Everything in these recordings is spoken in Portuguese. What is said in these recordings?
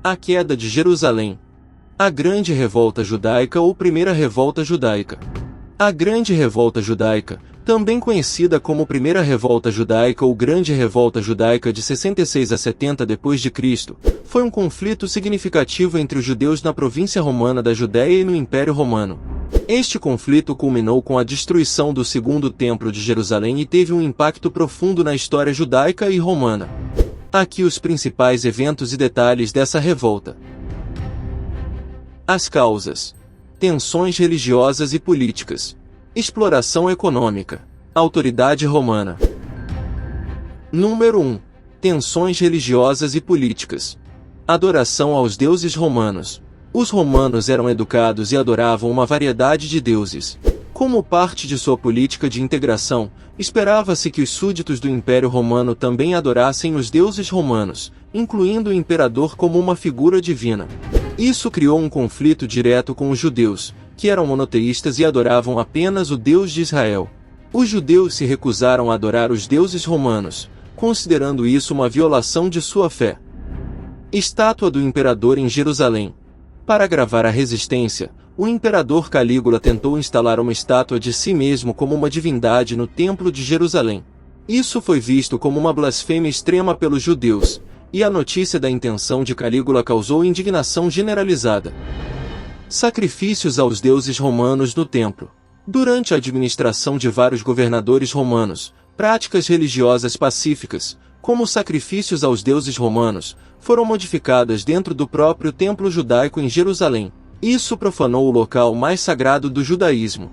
A queda de Jerusalém. A Grande Revolta Judaica ou Primeira Revolta Judaica. A Grande Revolta Judaica, também conhecida como Primeira Revolta Judaica ou Grande Revolta Judaica de 66 a 70 d.C., foi um conflito significativo entre os judeus na província romana da Judéia e no Império Romano. Este conflito culminou com a destruição do Segundo Templo de Jerusalém e teve um impacto profundo na história judaica e romana. Aqui os principais eventos e detalhes dessa revolta. As causas: tensões religiosas e políticas, exploração econômica, autoridade romana. Número 1. Tensões religiosas e políticas. Adoração aos deuses romanos. Os romanos eram educados e adoravam uma variedade de deuses. Como parte de sua política de integração, esperava-se que os súditos do Império Romano também adorassem os deuses romanos, incluindo o imperador como uma figura divina. Isso criou um conflito direto com os judeus, que eram monoteístas e adoravam apenas o Deus de Israel. Os judeus se recusaram a adorar os deuses romanos, considerando isso uma violação de sua fé. Estátua do imperador em Jerusalém. Para agravar a resistência, o imperador Calígula tentou instalar uma estátua de si mesmo como uma divindade no Templo de Jerusalém. Isso foi visto como uma blasfêmia extrema pelos judeus, e a notícia da intenção de Calígula causou indignação generalizada. Sacrifícios aos deuses romanos no templo. Durante a administração de vários governadores romanos, práticas religiosas pacíficas, como sacrifícios aos deuses romanos, foram modificadas dentro do próprio templo judaico em Jerusalém. Isso profanou o local mais sagrado do judaísmo.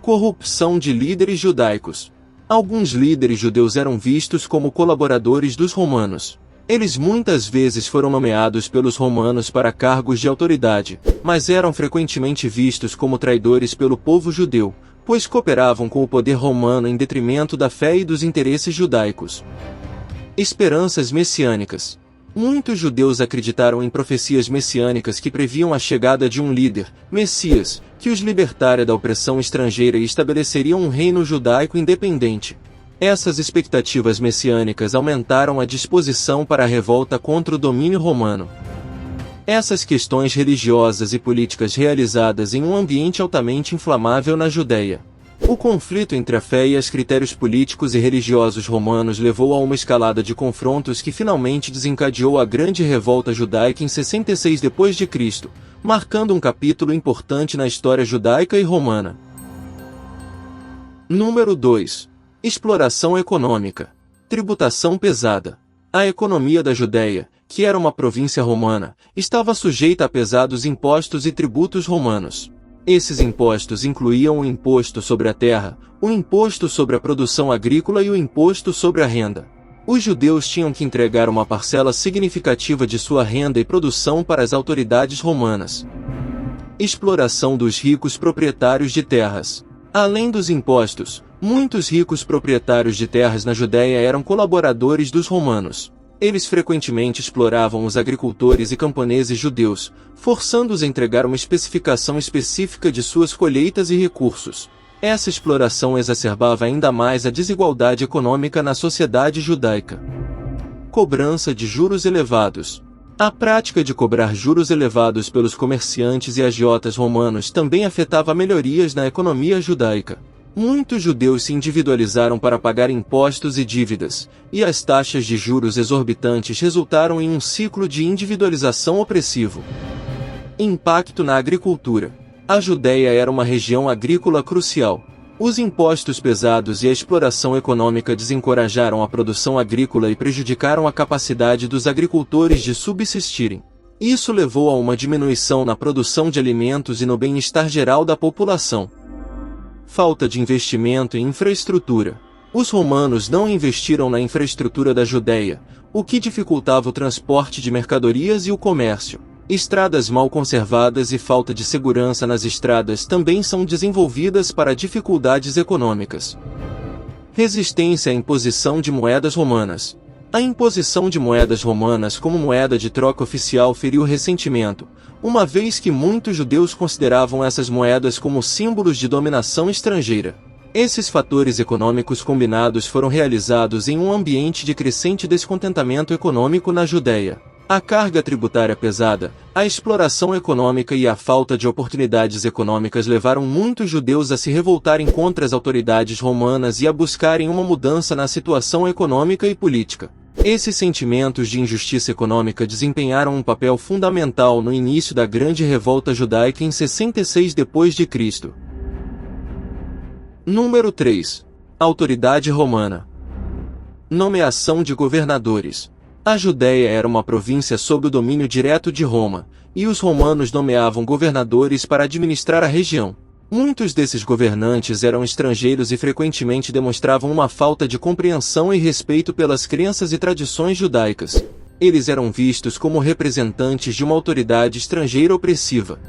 Corrupção de líderes judaicos. Alguns líderes judeus eram vistos como colaboradores dos romanos. Eles muitas vezes foram nomeados pelos romanos para cargos de autoridade, mas eram frequentemente vistos como traidores pelo povo judeu, pois cooperavam com o poder romano em detrimento da fé e dos interesses judaicos. Esperanças messiânicas. Muitos judeus acreditaram em profecias messiânicas que previam a chegada de um líder, Messias, que os libertaria da opressão estrangeira e estabeleceriam um reino judaico independente. Essas expectativas messiânicas aumentaram a disposição para a revolta contra o domínio romano. Essas questões religiosas e políticas realizadas em um ambiente altamente inflamável na Judéia. O conflito entre a fé e os critérios políticos e religiosos romanos levou a uma escalada de confrontos que finalmente desencadeou a Grande Revolta Judaica em 66 d.C., marcando um capítulo importante na história judaica e romana. Número 2. Exploração econômica. Tributação pesada. A economia da Judéia, que era uma província romana, estava sujeita a pesados impostos e tributos romanos. Esses impostos incluíam o imposto sobre a terra, o imposto sobre a produção agrícola e o imposto sobre a renda. Os judeus tinham que entregar uma parcela significativa de sua renda e produção para as autoridades romanas. Exploração dos ricos proprietários de terras. Além dos impostos, muitos ricos proprietários de terras na Judéia eram colaboradores dos romanos. Eles frequentemente exploravam os agricultores e camponeses judeus, forçando-os a entregar uma especificação específica de suas colheitas e recursos. Essa exploração exacerbava ainda mais a desigualdade econômica na sociedade judaica. Cobrança de juros elevados. A prática de cobrar juros elevados pelos comerciantes e agiotas romanos também afetava melhorias na economia judaica. Muitos judeus se individualizaram para pagar impostos e dívidas, e as taxas de juros exorbitantes resultaram em um ciclo de individualização opressivo. Impacto na agricultura. A Judéia era uma região agrícola crucial. Os impostos pesados e a exploração econômica desencorajaram a produção agrícola e prejudicaram a capacidade dos agricultores de subsistirem. Isso levou a uma diminuição na produção de alimentos e no bem-estar geral da população. Falta de investimento em infraestrutura. Os romanos não investiram na infraestrutura da Judéia, o que dificultava o transporte de mercadorias e o comércio. Estradas mal conservadas e falta de segurança nas estradas também são desenvolvidas para dificuldades econômicas. Resistência à imposição de moedas romanas. A imposição de moedas romanas como moeda de troca oficial feriu ressentimento, uma vez que muitos judeus consideravam essas moedas como símbolos de dominação estrangeira. Esses fatores econômicos combinados foram realizados em um ambiente de crescente descontentamento econômico na Judéia. A carga tributária pesada, a exploração econômica e a falta de oportunidades econômicas levaram muitos judeus a se revoltarem contra as autoridades romanas e a buscarem uma mudança na situação econômica e política. Esses sentimentos de injustiça econômica desempenharam um papel fundamental no início da Grande Revolta Judaica em 66 d.C. Número 3. Autoridade romana. Nomeação de governadores. A Judéia era uma província sob o domínio direto de Roma, e os romanos nomeavam governadores para administrar a região. Muitos desses governantes eram estrangeiros e frequentemente demonstravam uma falta de compreensão e respeito pelas crenças e tradições judaicas. Eles eram vistos como representantes de uma autoridade estrangeira opressiva.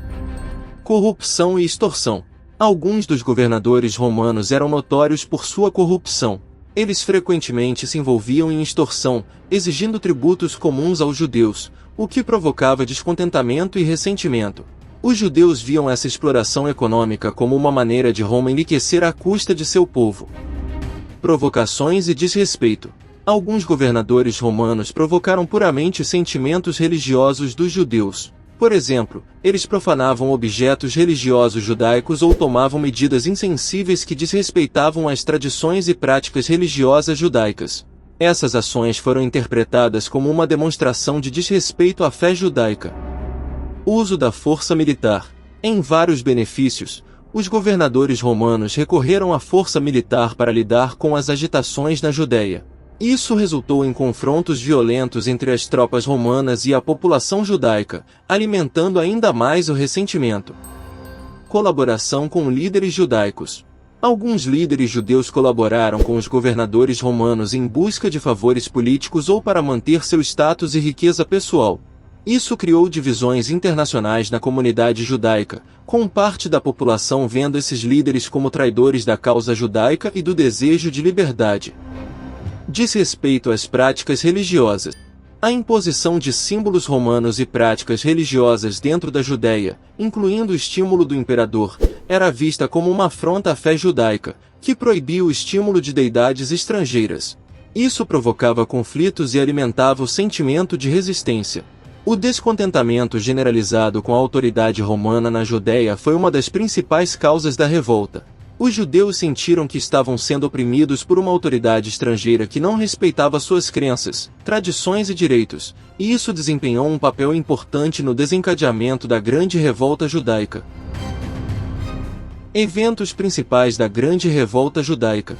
Corrupção e extorsão. Alguns dos governadores romanos eram notórios por sua corrupção. Eles frequentemente se envolviam em extorsão, exigindo tributos comuns aos judeus, o que provocava descontentamento e ressentimento. Os judeus viam essa exploração econômica como uma maneira de Roma enriquecer à custa de seu povo. Provocações e desrespeito. Alguns governadores romanos provocaram puramente sentimentos religiosos dos judeus. Por exemplo, eles profanavam objetos religiosos judaicos ou tomavam medidas insensíveis que desrespeitavam as tradições e práticas religiosas judaicas. Essas ações foram interpretadas como uma demonstração de desrespeito à fé judaica. Uso da força militar. Em vários benefícios, os governadores romanos recorreram à força militar para lidar com as agitações na Judéia. Isso resultou em confrontos violentos entre as tropas romanas e a população judaica, alimentando ainda mais o ressentimento. Colaboração com líderes judaicos. Alguns líderes judeus colaboraram com os governadores romanos em busca de favores políticos ou para manter seu status e riqueza pessoal. Isso criou divisões internacionais na comunidade judaica, com parte da população vendo esses líderes como traidores da causa judaica e do desejo de liberdade. Desrespeito às práticas religiosas. A imposição de símbolos romanos e práticas religiosas dentro da Judéia, incluindo o estímulo do imperador, era vista como uma afronta à fé judaica, que proibia o estímulo de deidades estrangeiras. Isso provocava conflitos e alimentava o sentimento de resistência. O descontentamento generalizado com a autoridade romana na Judéia foi uma das principais causas da revolta. Os judeus sentiram que estavam sendo oprimidos por uma autoridade estrangeira que não respeitava suas crenças, tradições e direitos, e isso desempenhou um papel importante no desencadeamento da Grande Revolta Judaica. Eventos principais da Grande Revolta Judaica.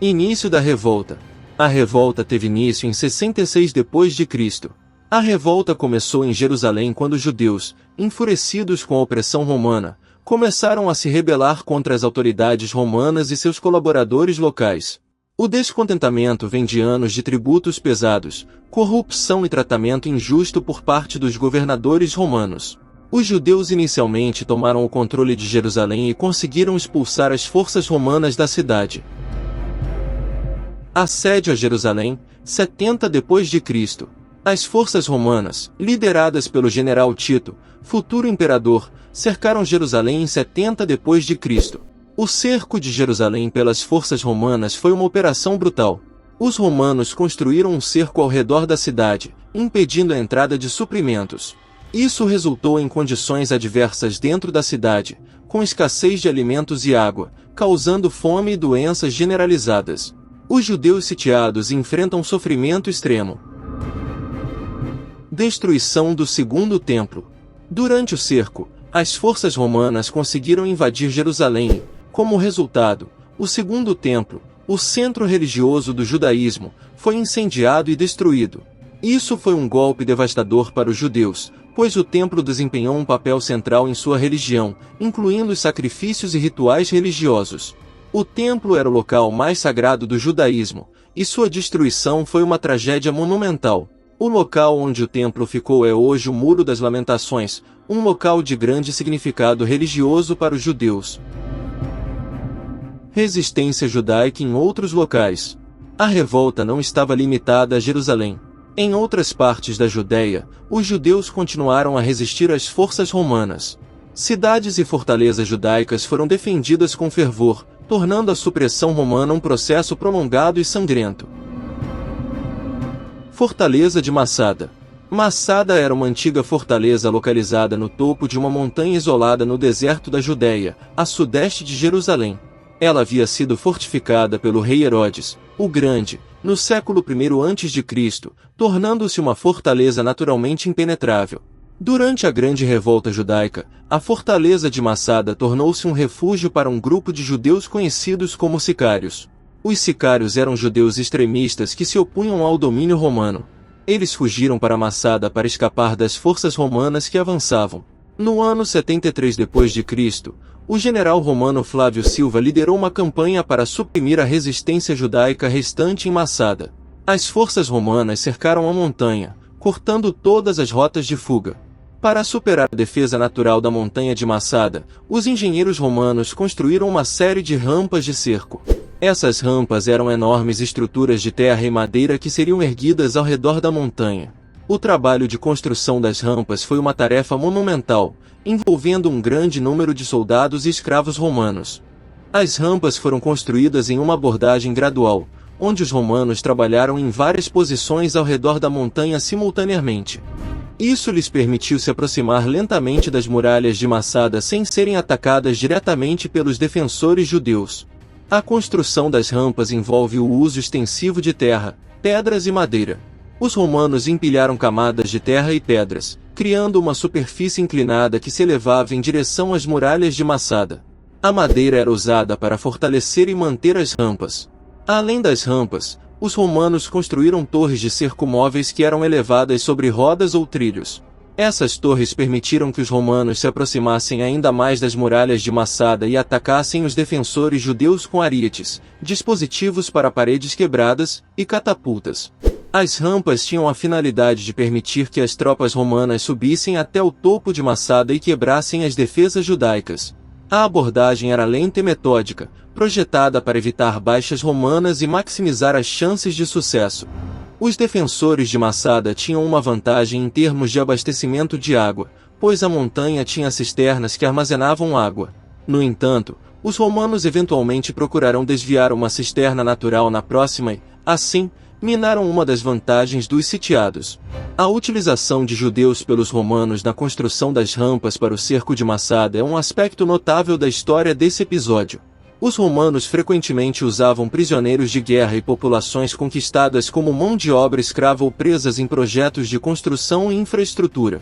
Início da revolta. A revolta teve início em 66 d.C. A revolta começou em Jerusalém quando os judeus, enfurecidos com a opressão romana, começaram a se rebelar contra as autoridades romanas e seus colaboradores locais. O descontentamento vem de anos de tributos pesados, corrupção e tratamento injusto por parte dos governadores romanos. Os judeus inicialmente tomaram o controle de Jerusalém e conseguiram expulsar as forças romanas da cidade. Assédio a Jerusalém, 70 d.C. As forças romanas, lideradas pelo general Tito, futuro imperador, cercaram Jerusalém em 70 d.C. O cerco de Jerusalém pelas forças romanas foi uma operação brutal. Os romanos construíram um cerco ao redor da cidade, impedindo a entrada de suprimentos. Isso resultou em condições adversas dentro da cidade, com escassez de alimentos e água, causando fome e doenças generalizadas. Os judeus sitiados enfrentam sofrimento extremo. Destruição do Segundo Templo. Durante o cerco, as forças romanas conseguiram invadir Jerusalém e, como resultado, o Segundo Templo, o centro religioso do judaísmo, foi incendiado e destruído. Isso foi um golpe devastador para os judeus, pois o templo desempenhou um papel central em sua religião, incluindo os sacrifícios e rituais religiosos. O templo era o local mais sagrado do judaísmo, e sua destruição foi uma tragédia monumental. O local onde o templo ficou é hoje o Muro das Lamentações, um local de grande significado religioso para os judeus. Resistência judaica em outros locais. A revolta não estava limitada a Jerusalém. Em outras partes da Judéia, os judeus continuaram a resistir às forças romanas. Cidades e fortalezas judaicas foram defendidas com fervor, tornando a supressão romana um processo prolongado e sangrento. Fortaleza de Massada. Massada era uma antiga fortaleza localizada no topo de uma montanha isolada no deserto da Judéia, a sudeste de Jerusalém. Ela havia sido fortificada pelo rei Herodes, o Grande, no século I a.C., tornando-se uma fortaleza naturalmente impenetrável. Durante a Grande Revolta Judaica, a fortaleza de Massada tornou-se um refúgio para um grupo de judeus conhecidos como sicários. Os sicários eram judeus extremistas que se opunham ao domínio romano. Eles fugiram para Massada para escapar das forças romanas que avançavam. No ano 73 d.C., o general romano Flávio Silva liderou uma campanha para suprimir a resistência judaica restante em Massada. As forças romanas cercaram a montanha, cortando todas as rotas de fuga. Para superar a defesa natural da montanha de Massada, os engenheiros romanos construíram uma série de rampas de cerco. Essas rampas eram enormes estruturas de terra e madeira que seriam erguidas ao redor da montanha. O trabalho de construção das rampas foi uma tarefa monumental, envolvendo um grande número de soldados e escravos romanos. As rampas foram construídas em uma abordagem gradual, onde os romanos trabalharam em várias posições ao redor da montanha simultaneamente. Isso lhes permitiu se aproximar lentamente das muralhas de Massada sem serem atacadas diretamente pelos defensores judeus. A construção das rampas envolve o uso extensivo de terra, pedras e madeira. Os romanos empilharam camadas de terra e pedras, criando uma superfície inclinada que se elevava em direção às muralhas de Massada. A madeira era usada para fortalecer e manter as rampas. Além das rampas, os romanos construíram torres de cerco móveis que eram elevadas sobre rodas ou trilhos. Essas torres permitiram que os romanos se aproximassem ainda mais das muralhas de Massada e atacassem os defensores judeus com arietes, dispositivos para paredes quebradas, e catapultas. As rampas tinham a finalidade de permitir que as tropas romanas subissem até o topo de Massada e quebrassem as defesas judaicas. A abordagem era lenta e metódica, projetada para evitar baixas romanas e maximizar as chances de sucesso. Os defensores de Massada tinham uma vantagem em termos de abastecimento de água, pois a montanha tinha cisternas que armazenavam água. No entanto, os romanos eventualmente procurarão desviar uma cisterna natural na próxima e, assim, minaram uma das vantagens dos sitiados. A utilização de judeus pelos romanos na construção das rampas para o cerco de Massada é um aspecto notável da história desse episódio. Os romanos frequentemente usavam prisioneiros de guerra e populações conquistadas como mão de obra escrava ou presas em projetos de construção e infraestrutura.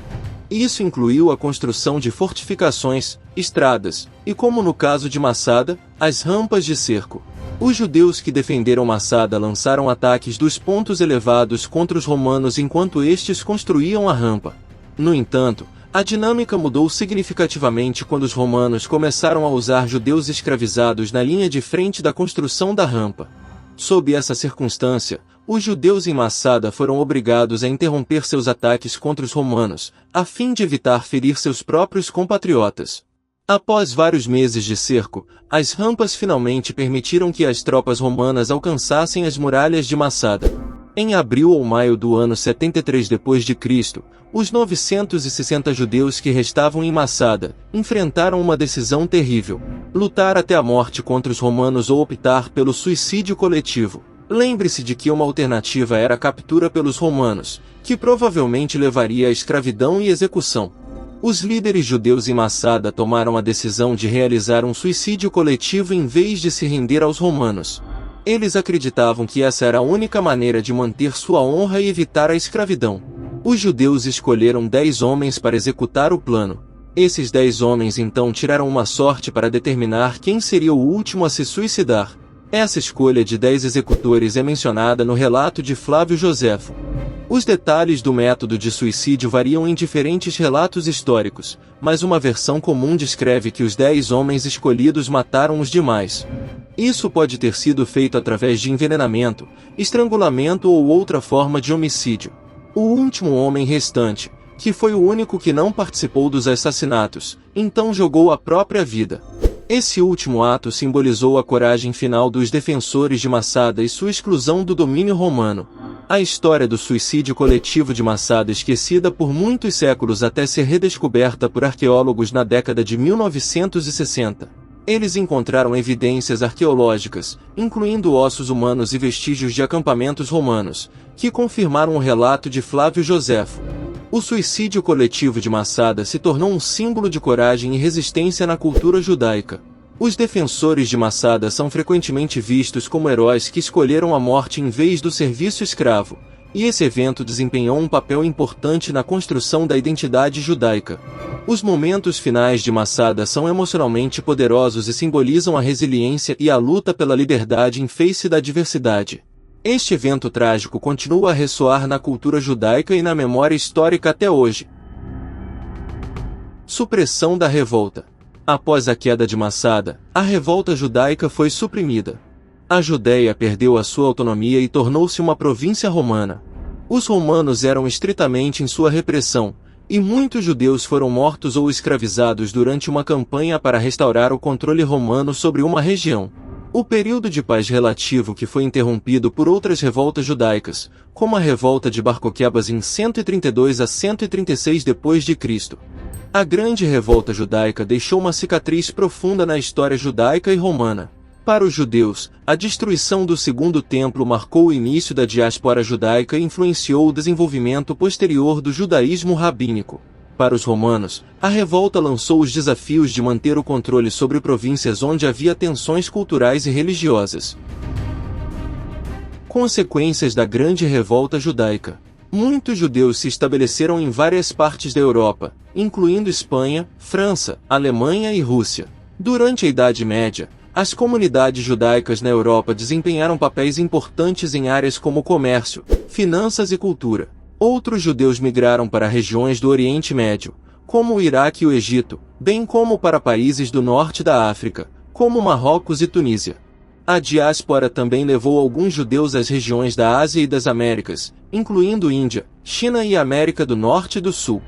Isso incluiu a construção de fortificações, estradas, e como no caso de Massada, as rampas de cerco. Os judeus que defenderam Massada lançaram ataques dos pontos elevados contra os romanos enquanto estes construíam a rampa. No entanto, a dinâmica mudou significativamente quando os romanos começaram a usar judeus escravizados na linha de frente da construção da rampa. Sob essa circunstância, os judeus em Massada foram obrigados a interromper seus ataques contra os romanos, a fim de evitar ferir seus próprios compatriotas. Após vários meses de cerco, as rampas finalmente permitiram que as tropas romanas alcançassem as muralhas de Massada. Em abril ou maio do ano 73 d.C., os 960 judeus que restavam em Massada enfrentaram uma decisão terrível: lutar até a morte contra os romanos ou optar pelo suicídio coletivo. Lembre-se de que uma alternativa era a captura pelos romanos, que provavelmente levaria à escravidão e execução. Os líderes judeus em Massada tomaram a decisão de realizar um suicídio coletivo em vez de se render aos romanos. Eles acreditavam que essa era a única maneira de manter sua honra e evitar a escravidão. Os judeus escolheram 10 homens para executar o plano. Esses 10 homens então tiraram uma sorte para determinar quem seria o último a se suicidar. Essa escolha de 10 executores é mencionada no relato de Flávio Joséfo. Os detalhes do método de suicídio variam em diferentes relatos históricos, mas uma versão comum descreve que os 10 homens escolhidos mataram os demais. Isso pode ter sido feito através de envenenamento, estrangulamento ou outra forma de homicídio. O último homem restante, que foi o único que não participou dos assassinatos, então jogou a própria vida. Esse último ato simbolizou a coragem final dos defensores de Massada e sua exclusão do domínio romano. A história do suicídio coletivo de Massada, esquecida por muitos séculos até ser redescoberta por arqueólogos na década de 1960. Eles encontraram evidências arqueológicas, incluindo ossos humanos e vestígios de acampamentos romanos, que confirmaram o relato de Flávio Joséfo. O suicídio coletivo de Massada se tornou um símbolo de coragem e resistência na cultura judaica. Os defensores de Massada são frequentemente vistos como heróis que escolheram a morte em vez do serviço escravo, e esse evento desempenhou um papel importante na construção da identidade judaica. Os momentos finais de Massada são emocionalmente poderosos e simbolizam a resiliência e a luta pela liberdade em face da adversidade. Este evento trágico continua a ressoar na cultura judaica e na memória histórica até hoje. Supressão da revolta. Após a queda de Massada, a revolta judaica foi suprimida. A Judéia perdeu a sua autonomia e tornou-se uma província romana. Os romanos eram estritamente em sua repressão, e muitos judeus foram mortos ou escravizados durante uma campanha para restaurar o controle romano sobre uma região. O período de paz relativo que foi interrompido por outras revoltas judaicas, como a revolta de Bar Coquebas em 132 a 136 d.C. A grande revolta judaica deixou uma cicatriz profunda na história judaica e romana. Para os judeus, a destruição do Segundo Templo marcou o início da diáspora judaica e influenciou o desenvolvimento posterior do judaísmo rabínico. Para os romanos, a revolta lançou os desafios de manter o controle sobre províncias onde havia tensões culturais e religiosas. Consequências da Grande Revolta Judaica. Muitos judeus se estabeleceram em várias partes da Europa, incluindo Espanha, França, Alemanha e Rússia. Durante a Idade Média, as comunidades judaicas na Europa desempenharam papéis importantes em áreas como comércio, finanças e cultura. Outros judeus migraram para regiões do Oriente Médio, como o Iraque e o Egito, bem como para países do norte da África, como Marrocos e Tunísia. A diáspora também levou alguns judeus às regiões da Ásia e das Américas, incluindo Índia, China e América do Norte e do Sul.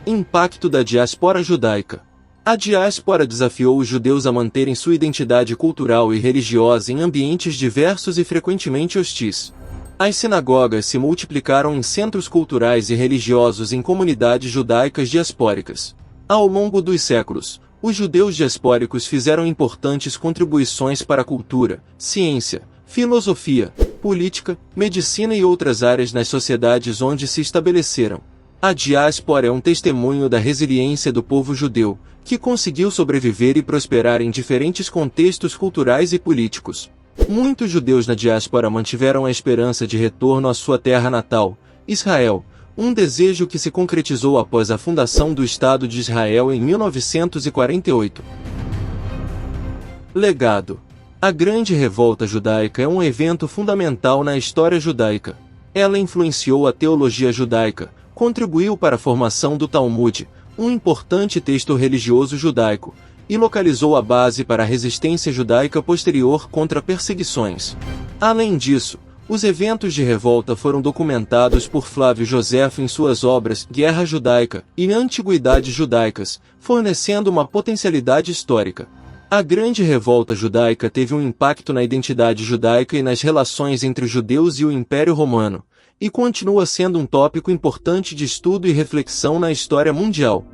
Impacto da diáspora judaica. A diáspora desafiou os judeus a manterem sua identidade cultural e religiosa em ambientes diversos e frequentemente hostis. As sinagogas se multiplicaram em centros culturais e religiosos em comunidades judaicas diaspóricas. Ao longo dos séculos, os judeus diaspóricos fizeram importantes contribuições para a cultura, ciência, filosofia, política, medicina e outras áreas nas sociedades onde se estabeleceram. A diáspora é um testemunho da resiliência do povo judeu, que conseguiu sobreviver e prosperar em diferentes contextos culturais e políticos. Muitos judeus na diáspora mantiveram a esperança de retorno à sua terra natal, Israel, um desejo que se concretizou após a fundação do Estado de Israel em 1948. Legado. A Grande Revolta Judaica é um evento fundamental na história judaica. Ela influenciou a teologia judaica, contribuiu para a formação do Talmud, um importante texto religioso judaico, e localizou a base para a resistência judaica posterior contra perseguições. Além disso, os eventos de revolta foram documentados por Flávio Joséfo em suas obras Guerra Judaica e Antiguidades Judaicas, fornecendo uma potencialidade histórica. A Grande Revolta Judaica teve um impacto na identidade judaica e nas relações entre os judeus e o Império Romano, e continua sendo um tópico importante de estudo e reflexão na história mundial.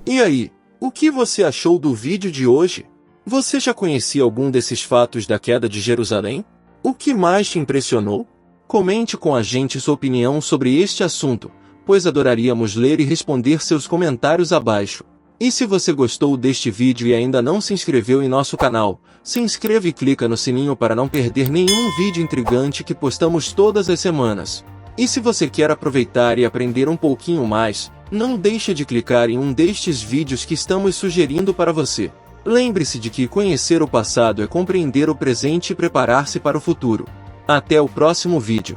E aí, o que você achou do vídeo de hoje? Você já conhecia algum desses fatos da queda de Jerusalém? O que mais te impressionou? Comente com a gente sua opinião sobre este assunto, pois adoraríamos ler e responder seus comentários abaixo. E se você gostou deste vídeo e ainda não se inscreveu em nosso canal, se inscreva e clica no sininho para não perder nenhum vídeo intrigante que postamos todas as semanas. E se você quer aproveitar e aprender um pouquinho mais, não deixe de clicar em um destes vídeos que estamos sugerindo para você. Lembre-se de que conhecer o passado é compreender o presente e preparar-se para o futuro. Até o próximo vídeo.